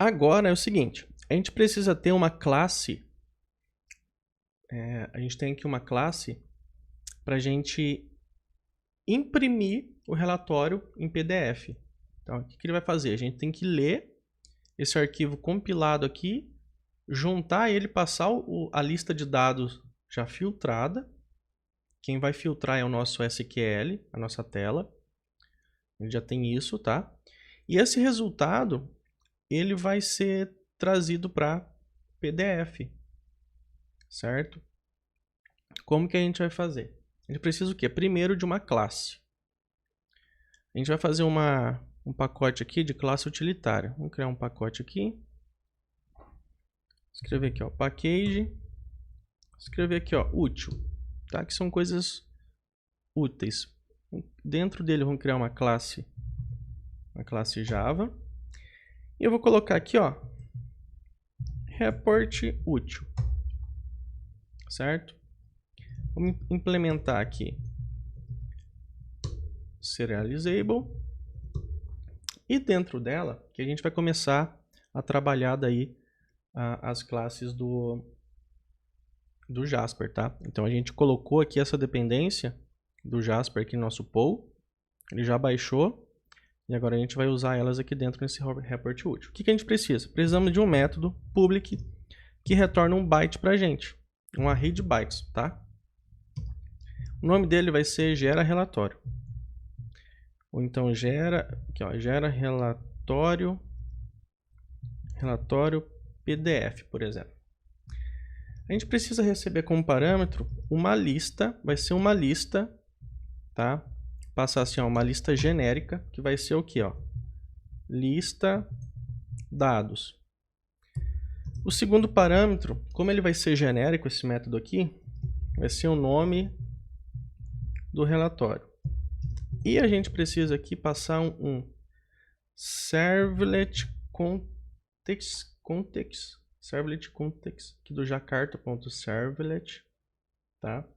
Agora é o seguinte, a gente precisa ter uma classe, a gente tem aqui uma classe para a gente imprimir o relatório em PDF. Então, o que ele vai fazer? A gente tem que ler esse arquivo compilado aqui, juntar ele, passar a lista de dados já filtrada. Quem vai filtrar é o nosso SQL, a nossa tela. Ele já tem isso, tá? E esse resultado, ele vai ser trazido para PDF, certo? Como que a gente vai fazer? A gente precisa o quê? Primeiro de uma classe. A gente vai fazer um pacote aqui de classe utilitária. Vamos criar um pacote aqui. Escrever aqui, ó, package. Escrever aqui, ó, útil, tá? Que são coisas úteis. Dentro dele vamos criar uma classe Java. E eu vou colocar aqui, ó, report útil, certo? Vamos implementar aqui serializable. E dentro dela, que a gente vai começar a trabalhar daí as classes do Jasper, tá? Então a gente colocou aqui essa dependência do Jasper aqui no nosso pool. Ele já baixou. E agora a gente vai usar elas aqui dentro nesse report útil. O que a gente precisa? Precisamos de um método public que retorna um byte para a gente. Um array de bytes, tá? O nome dele vai ser gera relatório. Ou então gera relatório PDF, por exemplo. A gente precisa receber como parâmetro uma lista, vai ser uma lista, tá? Passar assim, ó, uma lista genérica, que vai ser o que, ó? Lista dados. O segundo parâmetro, como ele vai ser genérico, esse método aqui, vai ser o nome do relatório. E a gente precisa aqui passar um servlet context, aqui do jakarta.servlet, tá?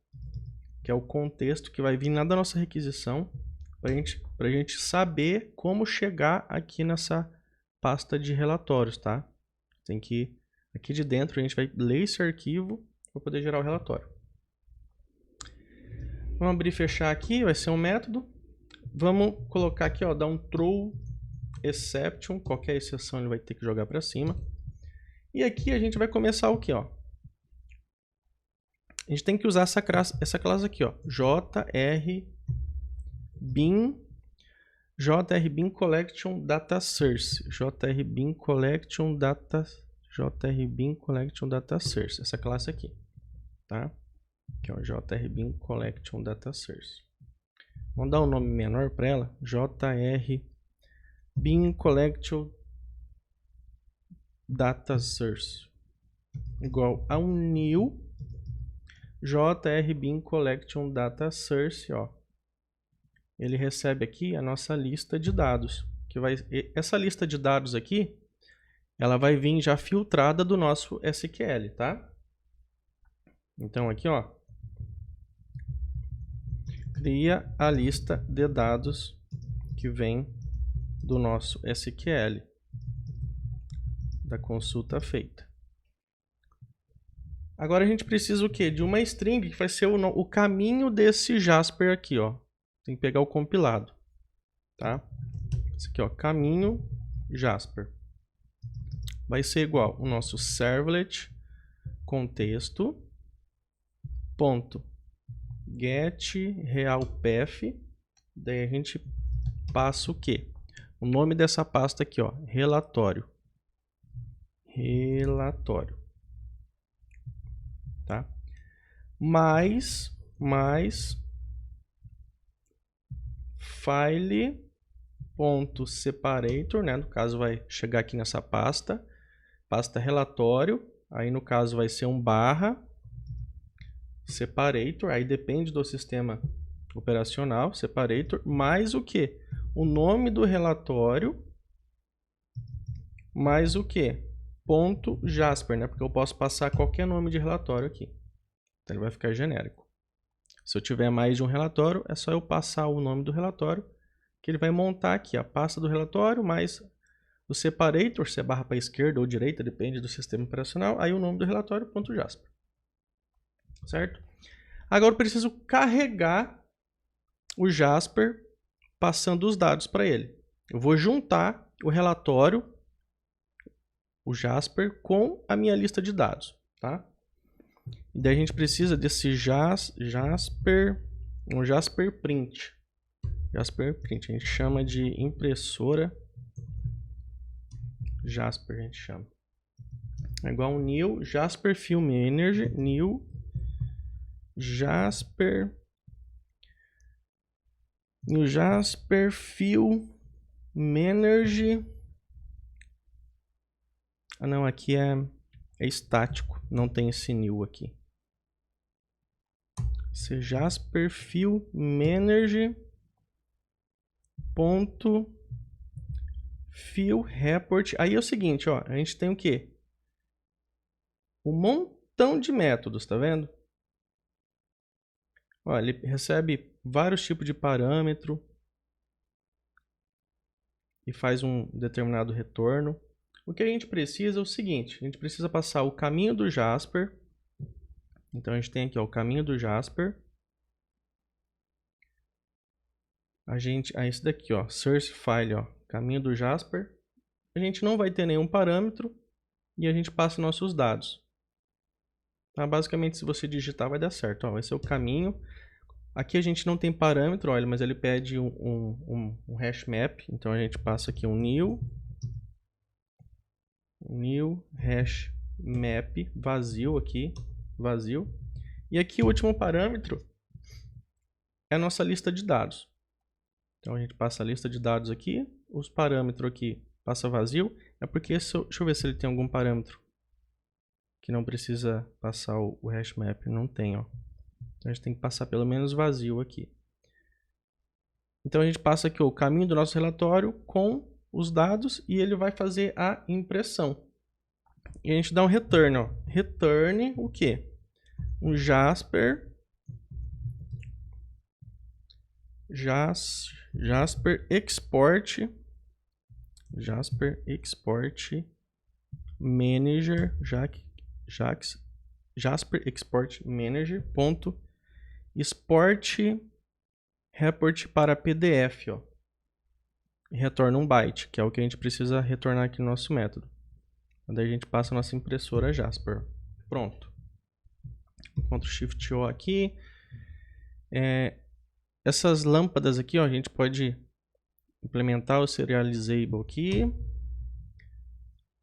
Que é o contexto que vai vir lá da nossa requisição, para a gente saber como chegar aqui nessa pasta de relatórios, tá? Tem que, aqui de dentro, a gente vai ler esse arquivo para poder gerar o relatório. Vamos abrir e fechar aqui, vai ser um método. Vamos colocar aqui, ó, dar um throw exception, qualquer exceção ele vai ter que jogar para cima. E aqui a gente vai começar o que, ó? A gente tem que usar essa classe aqui, ó, jrbin collection data source, jrbin collection data source, essa classe aqui, tá? Que é o jrbin collection data source. Vamos dar um nome menor para ela, jrbin collection data source igual a um new jrbin collection data source, ó. Ele recebe aqui a nossa lista de dados, essa lista de dados aqui, ela vai vir já filtrada do nosso SQL, tá? Então aqui, ó, cria a lista de dados que vem do nosso SQL da consulta feita. Agora a gente precisa o quê? De uma string que vai ser o caminho desse Jasper aqui, ó. Tem que pegar o compilado, tá? Esse aqui, ó, caminho Jasper. Vai ser igual o nosso servlet contexto ponto get realpath. Daí a gente passa o quê? O nome dessa pasta aqui, ó, relatório. Tá? Mais file.separator, né? No caso vai chegar aqui nessa pasta relatório, aí no caso vai ser um barra separator, aí depende do sistema operacional, separator, mais o que? O nome do relatório, mais o que? Ponto Jasper, né? Porque eu posso passar qualquer nome de relatório aqui. Então ele vai ficar genérico. Se eu tiver mais de um relatório, é só eu passar o nome do relatório, que ele vai montar aqui a pasta do relatório, mais o separator, se é barra para esquerda ou direita, depende do sistema operacional, aí o nome do relatório, .jasper. Certo? Agora eu preciso carregar o Jasper passando os dados para ele. Eu vou juntar o relatório, o Jasper, com a minha lista de dados, tá? E daí a gente precisa desse Jasper print. Jasper print, a gente chama de impressora Jasper, a gente chama. É igual um new Jasper Fill Manager, new Jasper Fill Manager. Ah não, aqui é estático, não tem esse new aqui. Esse Jasper Fill Manager ponto Fill Report. Aí é o seguinte, ó, a gente tem o quê? Um montão de métodos, tá vendo? Ó, ele recebe vários tipos de parâmetro e faz um determinado retorno. O que a gente precisa é o seguinte, a gente precisa passar o caminho do Jasper. Então a gente tem aqui ó, o caminho do Jasper. Esse daqui ó, source file ó, caminho do Jasper. A gente não vai ter nenhum parâmetro e a gente passa nossos dados. Tá? Basicamente se você digitar vai dar certo, ó, esse é o caminho. Aqui a gente não tem parâmetro, olha, mas ele pede um hash map, então a gente passa aqui um new hash map vazio aqui, vazio. E aqui o último parâmetro é a nossa lista de dados. Então a gente passa a lista de dados aqui, os parâmetros aqui passa vazio, é porque, deixa eu ver se ele tem algum parâmetro que não precisa passar o hash map, não tem, ó. Então a gente tem que passar pelo menos vazio aqui. Então a gente passa aqui ó, o caminho do nosso relatório com os dados e ele vai fazer a impressão. E a gente dá um return, ó. Return o quê? Um Jasper export manager Jasper export manager ponto export report para PDF, ó. E retorna um byte, que é o que a gente precisa retornar aqui no nosso método. Daí a gente passa a nossa impressora Jasper. Pronto. Ctrl Shift O aqui. Essas lâmpadas aqui, ó, a gente pode implementar o serializable aqui.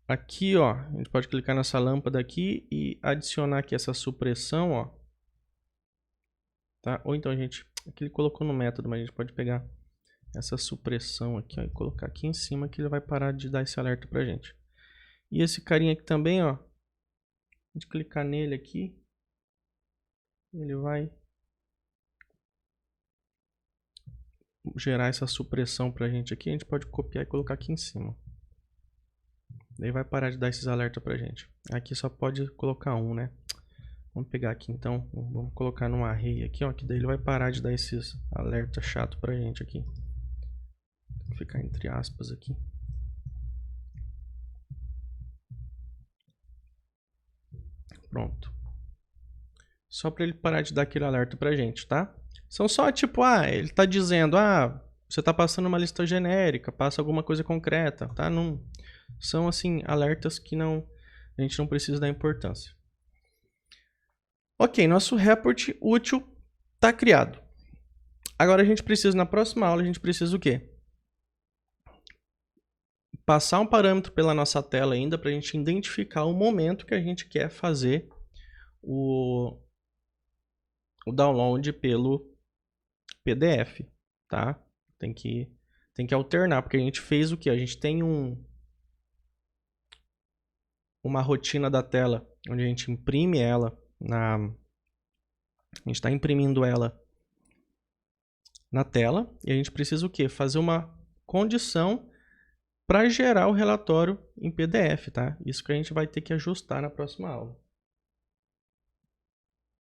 Aqui, ó, a gente pode clicar nessa lâmpada aqui e adicionar aqui essa supressão, ó. Tá? Ou então a gente, aqui ele colocou no método, mas a gente pode pegar essa supressão aqui, ó, e colocar aqui em cima que ele vai parar de dar esse alerta pra gente. E esse carinha aqui também, ó, a gente clicar nele aqui, ele vai gerar essa supressão pra gente aqui, a gente pode copiar e colocar aqui em cima. Daí vai parar de dar esses alertas pra gente. Aqui só pode colocar um, né? Vamos pegar aqui então, vamos colocar num array aqui, ó, que daí ele vai parar de dar esses alertas chato pra gente aqui. Vou ficar entre aspas aqui. Pronto. Só para ele parar de dar aquele alerta pra gente, tá? São só tipo, ele tá dizendo, você tá passando uma lista genérica, passa alguma coisa concreta, tá? Não, são assim, alertas que a gente não precisa dar importância. Ok, nosso report útil tá criado. Agora a gente precisa, na próxima aula, a gente precisa o quê? Passar um parâmetro pela nossa tela ainda para a gente identificar o momento que a gente quer fazer o download pelo PDF, tá? Tem que alternar, porque a gente fez o que? A gente tem uma rotina da tela, onde a gente imprime ela, a gente está imprimindo ela na tela, e a gente precisa o quê? Fazer uma condição para gerar o relatório em PDF, tá? Isso que a gente vai ter que ajustar na próxima aula.